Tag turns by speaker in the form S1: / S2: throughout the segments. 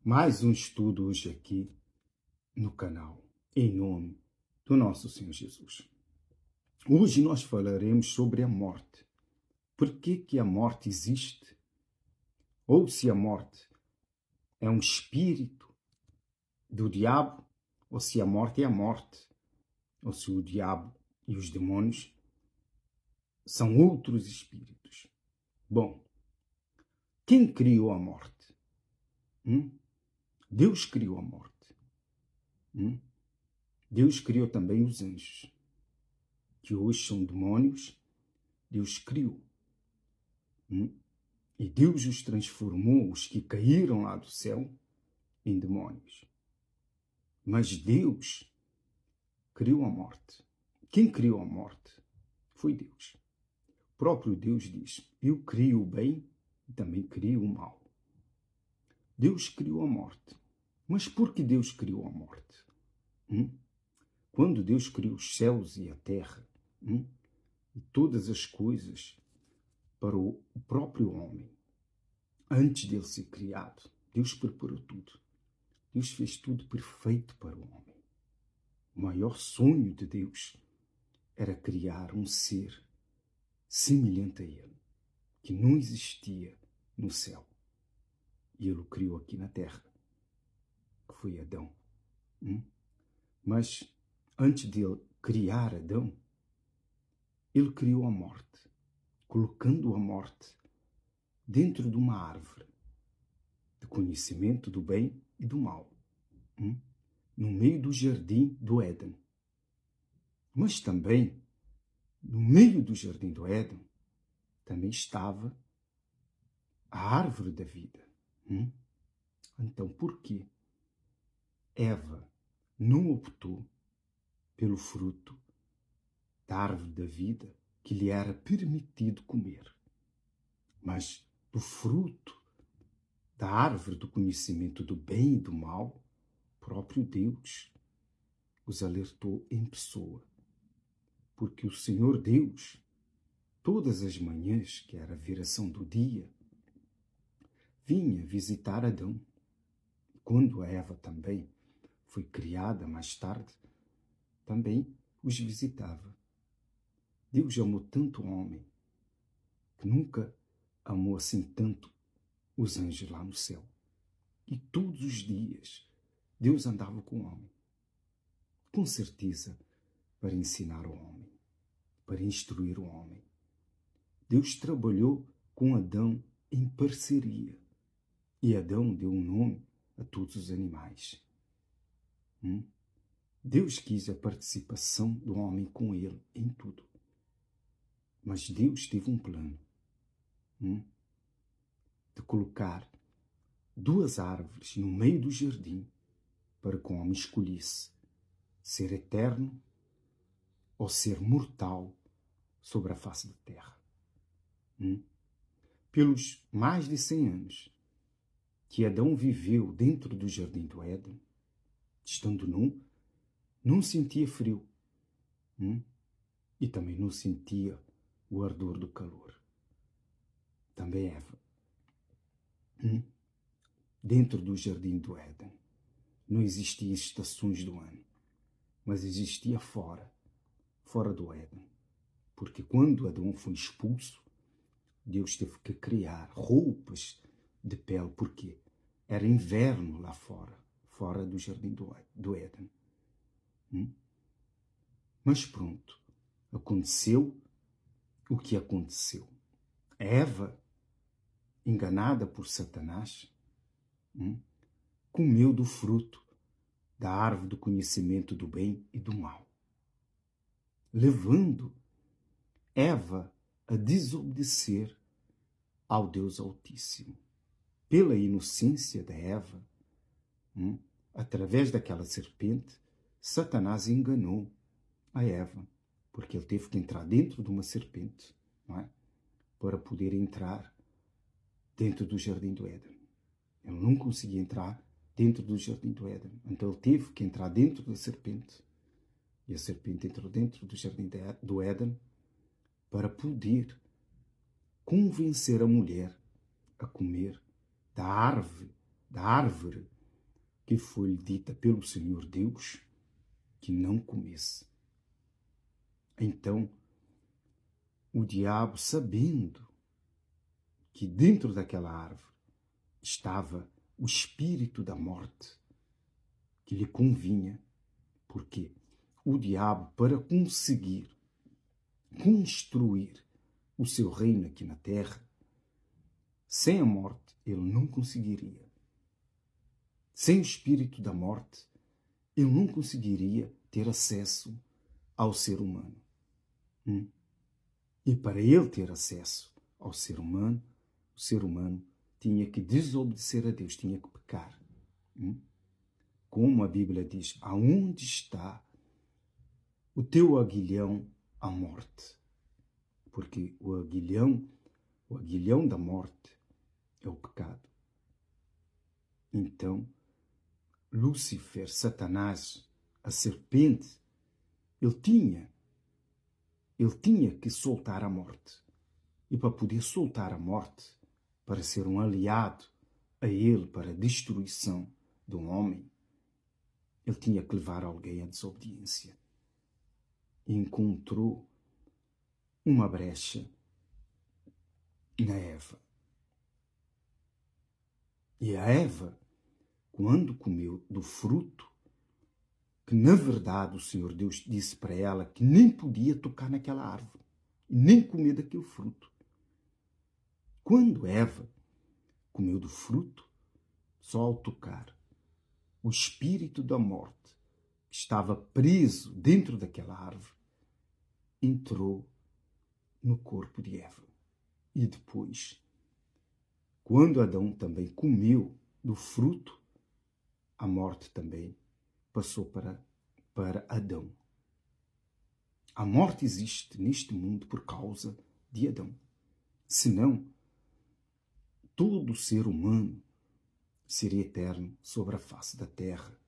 S1: Mais um estudo hoje aqui no canal, em nome do nosso Senhor Jesus. Hoje nós falaremos sobre a morte. Por que a morte existe? Ou se a morte é um espírito do diabo, ou se a morte é a morte, ou se o diabo e os demônios são outros espíritos. Bom, quem criou a morte? Deus criou a morte. Deus criou também os anjos, que hoje são demônios. Deus criou. E Deus os transformou, os que caíram lá do céu, em demônios. Mas Deus criou a morte. Quem criou a morte foi Deus. O próprio Deus diz: eu crio o bem e também crio o mal. Deus criou a morte. Mas por que Deus criou a morte? Quando Deus criou os céus e a terra, e todas as coisas para o próprio homem, antes dele ser criado, Deus preparou tudo. Deus fez tudo perfeito para o homem. O maior sonho de Deus era criar um ser semelhante a ele, que não existia no céu. E ele o criou aqui na terra, que foi Adão. Mas antes de ele criar Adão, ele criou a morte, colocando a morte dentro de uma árvore de conhecimento do bem e do mal, no meio do jardim do Éden. Mas também, no meio do jardim do Éden, também estava a árvore da vida. Então, por que Eva não optou pelo fruto da árvore da vida que lhe era permitido comer, mas do fruto da árvore do conhecimento do bem e do mal? Próprio Deus os alertou em pessoa, porque o Senhor Deus, todas as manhãs, que era a viração do dia, vinha visitar Adão. Quando a Eva também foi criada mais tarde, também os visitava. Deus amou tanto o homem que nunca amou assim tanto os anjos lá no céu. E todos os dias Deus andava com o homem, com certeza para ensinar o homem, para instruir o homem. Deus trabalhou com Adão em parceria, e Adão deu um nome a todos os animais. Deus quis a participação do homem com ele em tudo. Mas Deus teve um plano de colocar duas árvores no meio do jardim para que o homem escolhesse ser eterno ou ser mortal sobre a face da terra. Pelos mais de 100 anos que Adão viveu dentro do jardim do Éden, estando nu, não sentia frio e também não sentia o ardor do calor. Também Eva, dentro do jardim do Éden, não existiam estações do ano, mas existia fora do Éden. Porque quando Adão foi expulso, Deus teve que criar roupas de pele, porque era inverno lá fora do jardim do Éden. Mas pronto, aconteceu o que aconteceu. Eva, enganada por Satanás, comeu do fruto da árvore do conhecimento do bem e do mal, levando Eva a desobedecer ao Deus Altíssimo. Pela inocência de Eva, através daquela serpente, Satanás enganou a Eva, porque ele teve que entrar dentro de uma serpente, não é? Para poder entrar dentro do jardim do Éden. Ele não conseguia entrar dentro do jardim do Éden, então ele teve que entrar dentro da serpente. E a serpente entrou dentro do jardim do Éden para poder convencer a mulher a comer da árvore que foi dita pelo Senhor Deus que não comesse. Então, o diabo, sabendo que dentro daquela árvore estava o espírito da morte, que lhe convinha, porque o diabo, para conseguir construir o seu reino aqui na terra, sem a morte, ele não conseguiria. Sem o espírito da morte, ele não conseguiria ter acesso ao ser humano. E para ele ter acesso ao ser humano, o ser humano tinha que desobedecer a Deus, tinha que pecar. Como a Bíblia diz, aonde está o teu aguilhão, a morte? Porque o aguilhão da morte é o pecado. Então, Lúcifer, Satanás, a serpente, ele tinha que soltar a morte. E para poder soltar a morte, para ser um aliado a ele para a destruição do homem, ele tinha que levar alguém à desobediência. E encontrou uma brecha na Eva. E a Eva, quando comeu do fruto, que na verdade o Senhor Deus disse para ela que nem podia tocar naquela árvore, nem comer daquele fruto. Quando Eva comeu do fruto, só ao tocar, o espírito da morte, que estava preso dentro daquela árvore, entrou no corpo de Eva. E depois, quando Adão também comeu do fruto, a morte também passou para Adão. A morte existe neste mundo por causa de Adão. Senão, todo ser humano seria eterno sobre a face da terra,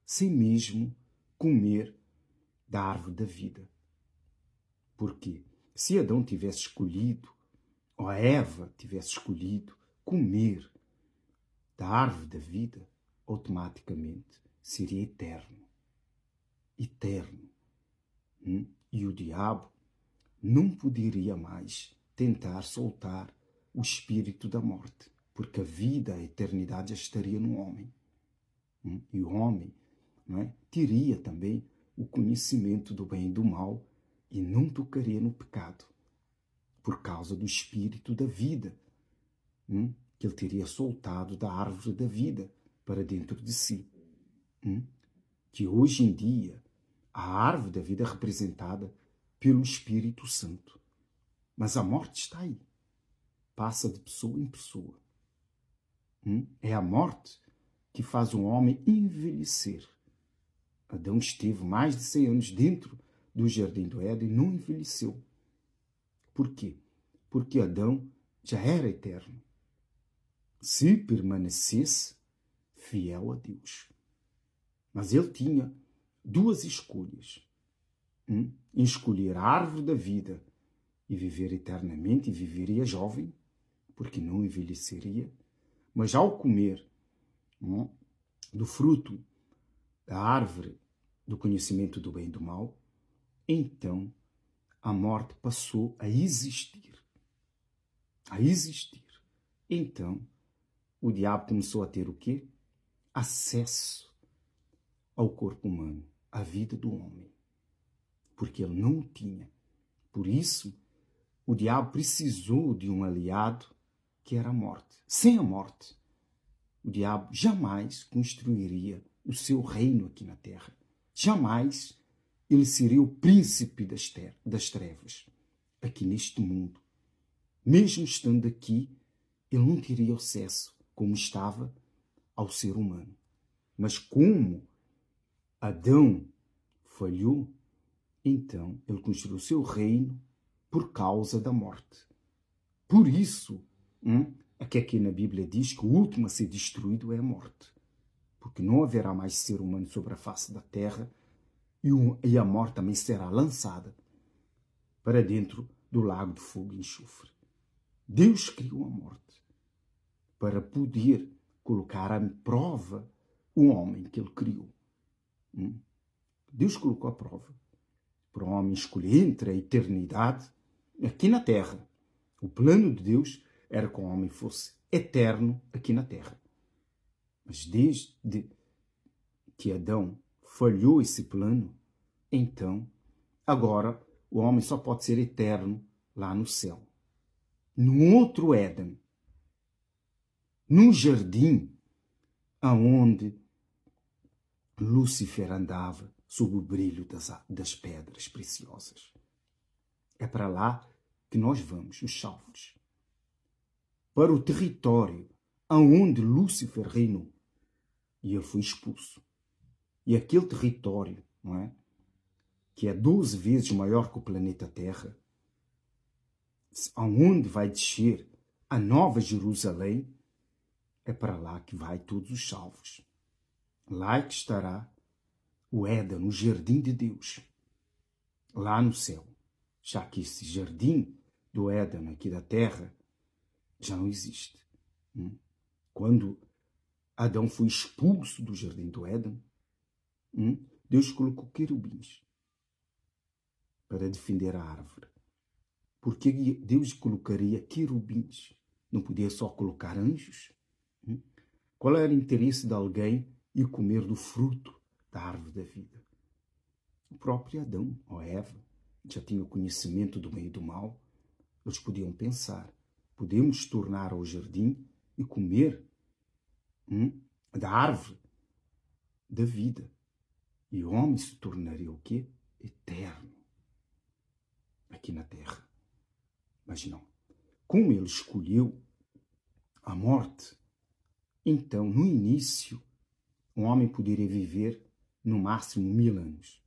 S1: sem mesmo comer da árvore da vida. Porque se Adão tivesse escolhido, ou a Eva tivesse escolhido comer da árvore da vida, automaticamente seria eterno. Eterno. E o diabo não poderia mais tentar soltar o espírito da morte, porque a vida, a eternidade já estaria no homem. E o homem, não é, teria também o conhecimento do bem e do mal e não tocaria no pecado, por causa do espírito da vida, que ele teria soltado da árvore da vida para dentro de si. Que hoje em dia a árvore da vida é representada pelo Espírito Santo. Mas a morte está aí. Passa de pessoa em pessoa. É a morte que faz um homem envelhecer. Adão esteve mais de 100 anos dentro do jardim do Éden e não envelheceu. Por quê? Porque Adão já era eterno. Se permanecesse fiel a Deus. Mas ele tinha duas escolhas. Escolher a árvore da vida e viver eternamente, e viveria jovem, porque não envelheceria. Mas ao comer do fruto da árvore do conhecimento do bem e do mal, então a morte passou a existir. A existir. Então o diabo começou a ter o quê? Acesso ao corpo humano, à vida do homem. Porque ele não o tinha. Por isso, o diabo precisou de um aliado que era a morte. Sem a morte, o diabo jamais construiria o seu reino aqui na terra. Jamais ele seria o príncipe das trevas aqui neste mundo. Mesmo estando aqui, ele não teria acesso, como estava, ao ser humano. Mas como Adão falhou, então ele construiu o seu reino por causa da morte. Por isso, é que aqui na Bíblia diz que o último a ser destruído é a morte. Porque não haverá mais ser humano sobre a face da terra e a morte também será lançada para dentro do lago de fogo e enxofre. Deus criou a morte para poder colocar à prova o homem que ele criou. Deus colocou a prova para o homem escolher entre a eternidade aqui na terra. O plano de Deus era que o homem fosse eterno aqui na terra. Mas desde que Adão falhou esse plano, então, agora, o homem só pode ser eterno lá no céu. No outro Éden, num jardim aonde Lúcifer andava sob o brilho das pedras preciosas. É para lá que nós vamos, os salvos. Para o território aonde Lúcifer reinou. E ele foi expulso. E aquele território, não é? Que é 12 vezes maior que o planeta Terra, aonde vai descer a Nova Jerusalém, é para lá que vai todos os salvos. Lá é que estará o Éden, o jardim de Deus, lá no céu. Já que esse jardim do Éden aqui da terra já não existe. Quando Adão foi expulso do jardim do Éden, Deus colocou querubins para defender a árvore. Porque Deus colocaria querubins? Não podia só colocar anjos? Qual era o interesse de alguém ir comer do fruto da árvore da vida? O próprio Adão ou Eva já tinham conhecimento do bem e do mal. Eles podiam pensar, podemos tornar ao jardim e comer da árvore da vida. E o homem se tornaria o quê? Eterno aqui na terra. Mas não. Como ele escolheu a morte, então, no início, um homem poderia viver no máximo 1000 anos.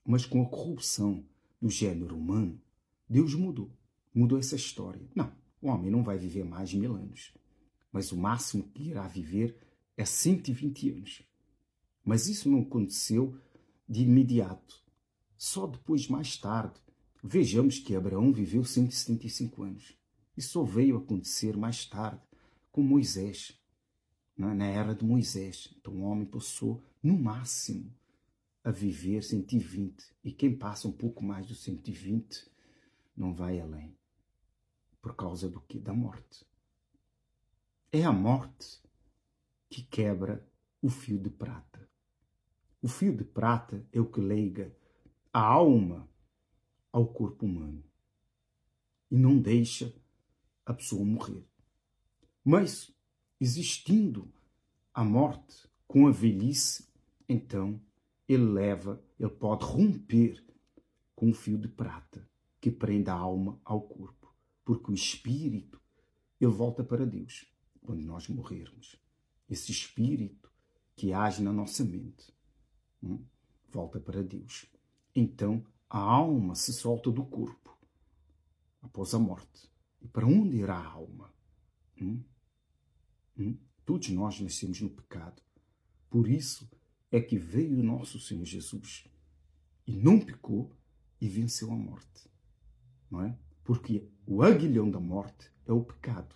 S1: Mas com a corrupção do gênero humano, Deus mudou essa história. Não, o homem não vai viver mais de 1000 anos. Mas o máximo que irá viver é 120 anos. Mas isso não aconteceu de imediato. Só depois, mais tarde. Vejamos que Abraão viveu 175 anos. Isso só veio acontecer mais tarde, com Moisés, na era de Moisés. Então o homem passou, no máximo, a viver 120. E quem passa um pouco mais dos 120 não vai além. Por causa do quê? Da morte. É a morte que quebra o fio de prata. O fio de prata é o que liga a alma ao corpo humano e não deixa a pessoa morrer. Mas, existindo a morte com a velhice, então ele pode romper com o fio de prata que prende a alma ao corpo, porque o espírito ele volta para Deus quando nós morrermos. Esse espírito que age na nossa mente volta para Deus. Então a alma se solta do corpo após a morte. E para onde irá a alma? Todos nós nascemos no pecado. Por isso é que veio o nosso Senhor Jesus e não pecou e venceu a morte. Não é? Porque o aguilhão da morte é o pecado.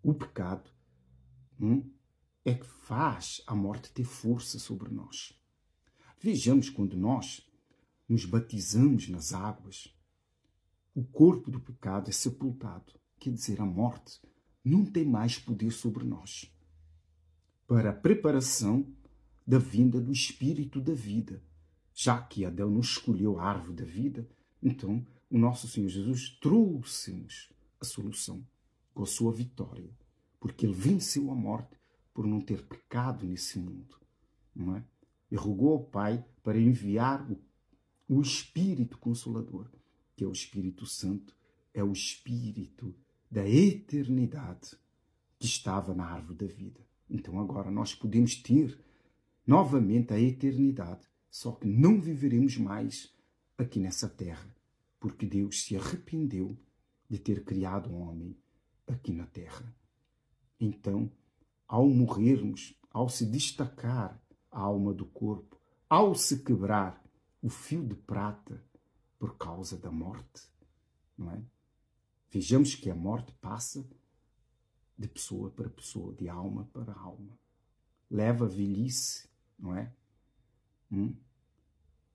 S1: O pecado é que faz a morte ter força sobre nós. Vejamos quando nós nos batizamos nas águas, o corpo do pecado é sepultado. Quer dizer, a morte não tem mais poder sobre nós. Para a preparação da vinda do Espírito da vida. Já que Adão não escolheu a árvore da vida, então o nosso Senhor Jesus trouxe-nos a solução com a sua vitória. Porque ele venceu a morte por não ter pecado nesse mundo. Não é? E rogou ao Pai para enviar o Espírito Consolador, que é o Espírito Santo, é o Espírito da eternidade que estava na árvore da vida. Então agora nós podemos ter novamente a eternidade, só que não viveremos mais aqui nessa terra, porque Deus se arrependeu de ter criado um homem aqui na terra. Então, ao morrermos, ao se destacar a alma do corpo, ao se quebrar o fio de prata por causa da morte, não é? Vejamos que a morte passa de pessoa para pessoa, de alma para alma. leva a velhice, não é?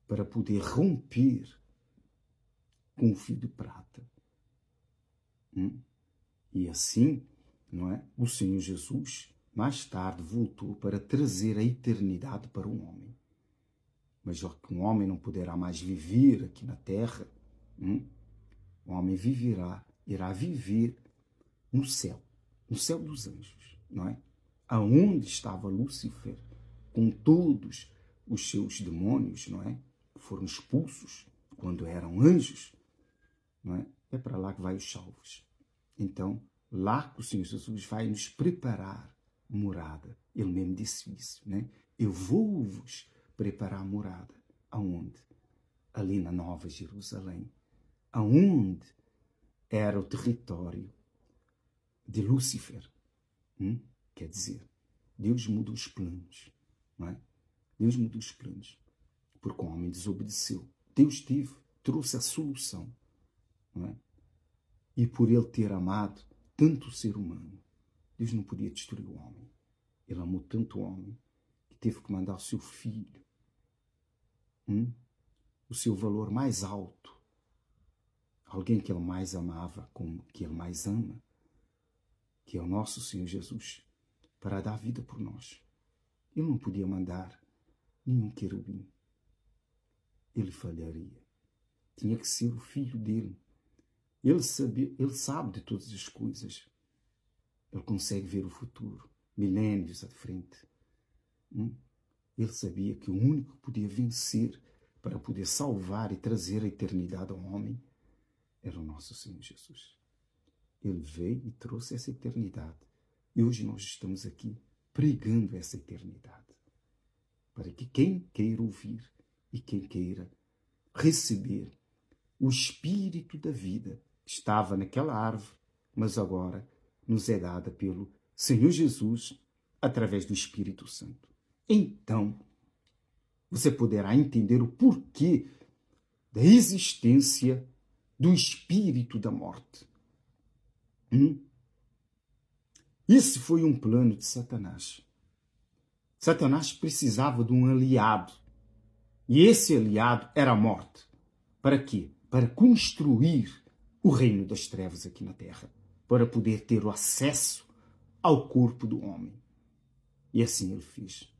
S1: Para poder romper com o fio de prata. E assim, não é? O Senhor Jesus, mais tarde, voltou para trazer a eternidade para o homem. Mas já que um homem não poderá mais viver aqui na terra, o homem irá viver no céu dos anjos, não é? Aonde estava Lúcifer, com todos os seus demônios, não é? Que foram expulsos quando eram anjos, não é? É para lá que vai os salvos. Então, lá que o Senhor Jesus vai nos preparar morada. Ele mesmo disse isso, né? Eu vou-vos preparar morada. Aonde? Ali na Nova Jerusalém. Aonde era o território de Lúcifer. Quer dizer, Deus muda os planos, não é? Deus mudou os planos, porque o homem desobedeceu. Deus trouxe a solução, não é? E por ele ter amado tanto o ser humano, Deus não podia destruir o homem. Ele amou tanto o homem que teve que mandar o seu filho, o seu valor mais alto, alguém que ele mais amava, como que ele mais ama, que é o nosso Senhor Jesus, para dar vida por nós. Ele não podia mandar nenhum querubim. Ele falharia. Tinha que ser o filho dele. Ele sabe de todas as coisas. Ele consegue ver o futuro, milénios à frente. Ele sabia que o único que podia vencer para poder salvar e trazer a eternidade ao homem era o nosso Senhor Jesus. Ele veio e trouxe essa eternidade. E hoje nós estamos aqui pregando essa eternidade. Para que quem queira ouvir e quem queira receber o espírito da vida que estava naquela árvore, mas agora nos é dada pelo Senhor Jesus através do Espírito Santo. Então, você poderá entender o porquê da existência do espírito da morte. Esse foi um plano de Satanás. Satanás precisava de um aliado. E esse aliado era a morte. Para quê? Para construir o reino das trevas aqui na terra. Para poder ter o acesso ao corpo do homem. E assim ele fez.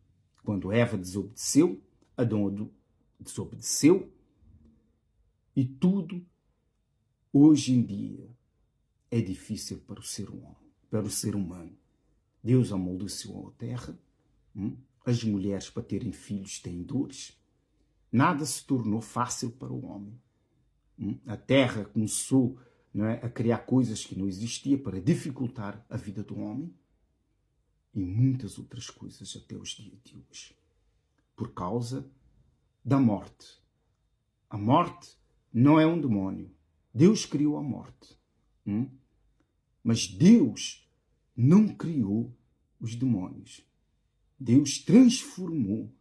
S1: Quando Eva desobedeceu, Adão desobedeceu, e tudo, hoje em dia, é difícil para o ser humano. Deus amaldiçoou a terra. As mulheres, para terem filhos, têm dores. Nada se tornou fácil para o homem. A terra começou, não é, a criar coisas que não existiam para dificultar a vida do homem. E muitas outras coisas até os dias de hoje. Por causa da morte. A morte não é um demônio. Deus criou a morte. Mas Deus não criou os demônios. Deus transformou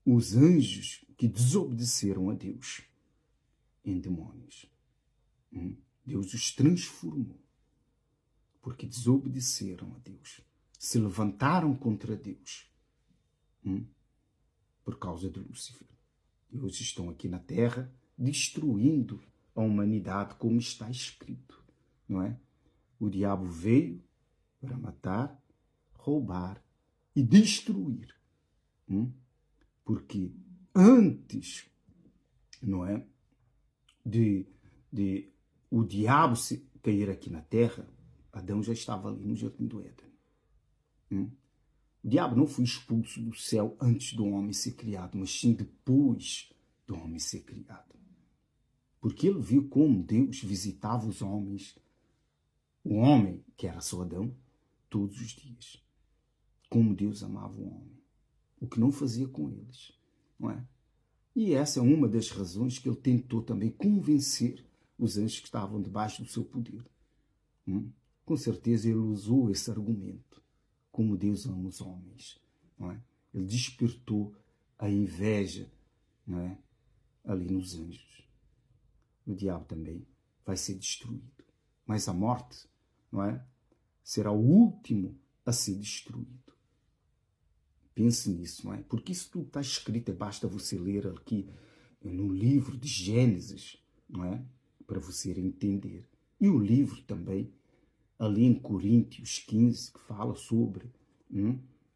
S1: os anjos que desobedeceram a Deus em demônios. Deus os transformou porque desobedeceram a Deus. Se levantaram contra Deus por causa de Lúcifer. E hoje estão aqui na terra destruindo a humanidade, como está escrito, não é? O diabo veio para matar, roubar e destruir. Porque antes, não é, de o diabo cair aqui na terra, Adão já estava ali no Jardim do Éden. O diabo não foi expulso do céu antes do homem ser criado, mas sim depois do homem ser criado. Porque ele viu como Deus visitava os homens, o homem, que era só Adão, todos os dias. Como Deus amava o homem. O que não fazia com eles, não é? E essa é uma das razões que ele tentou também convencer os anjos que estavam debaixo do seu poder. Com certeza ele usou esse argumento. Como Deus ama os homens, não é? Ele despertou a inveja, não é? Ali nos anjos. O diabo também vai ser destruído. Mas a morte, não é? Será o último a ser destruído. Pense nisso, não é? Porque isso tudo está escrito, basta você ler aqui no livro de Gênesis, não é? Para você entender. E o livro também, ali em Coríntios 15, que fala sobre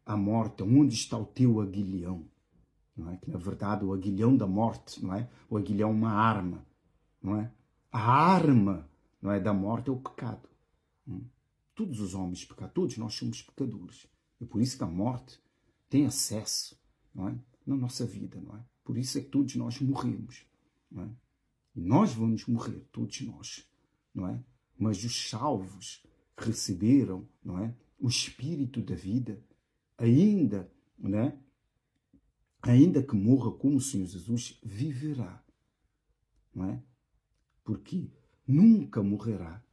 S1: a morte, onde está o teu aguilhão, não é? Que na verdade o aguilhão da morte, não é? O aguilhão é uma arma, não é? A arma, não é, da morte é o pecado. Todos os homens pecam, todos nós somos pecadores. É por isso que a morte tem acesso, não é, na nossa vida, não é? Por isso é que todos nós morremos, não é? E nós vamos morrer, todos nós, não é? Mas os salvos que receberam, não é, o espírito da vida, ainda, não é? Ainda que morra como o Senhor Jesus, viverá, não é? Porque nunca morrerá,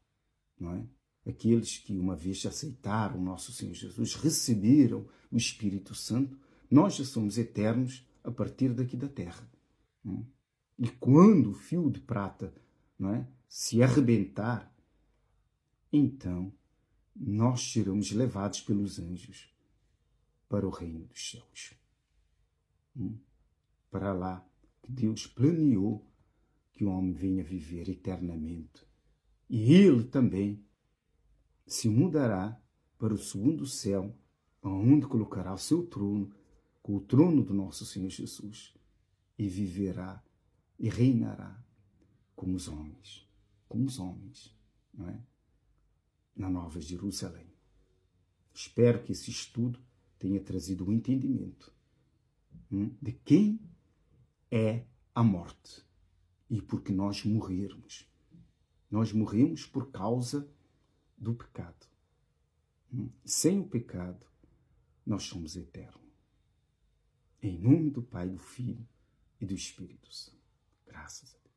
S1: não é? Aqueles que uma vez aceitaram o nosso Senhor Jesus, receberam o Espírito Santo, nós já somos eternos a partir daqui da terra. Não é? E quando o fio de prata, não é, se arrebentar, então nós seremos levados pelos anjos para o reino dos céus. Para lá que Deus planeou que o homem venha viver eternamente. E ele também se mudará para o segundo céu, onde colocará o seu trono, com o trono do nosso Senhor Jesus, e viverá e reinará como os homens, não é? Na Nova Jerusalém. Espero que esse estudo tenha trazido o entendimento de quem é a morte e porque nós morrermos. Nós morremos por causa do pecado. Sem o pecado, nós somos eternos. Em nome do Pai, do Filho e do Espírito Santo. Graças a Deus.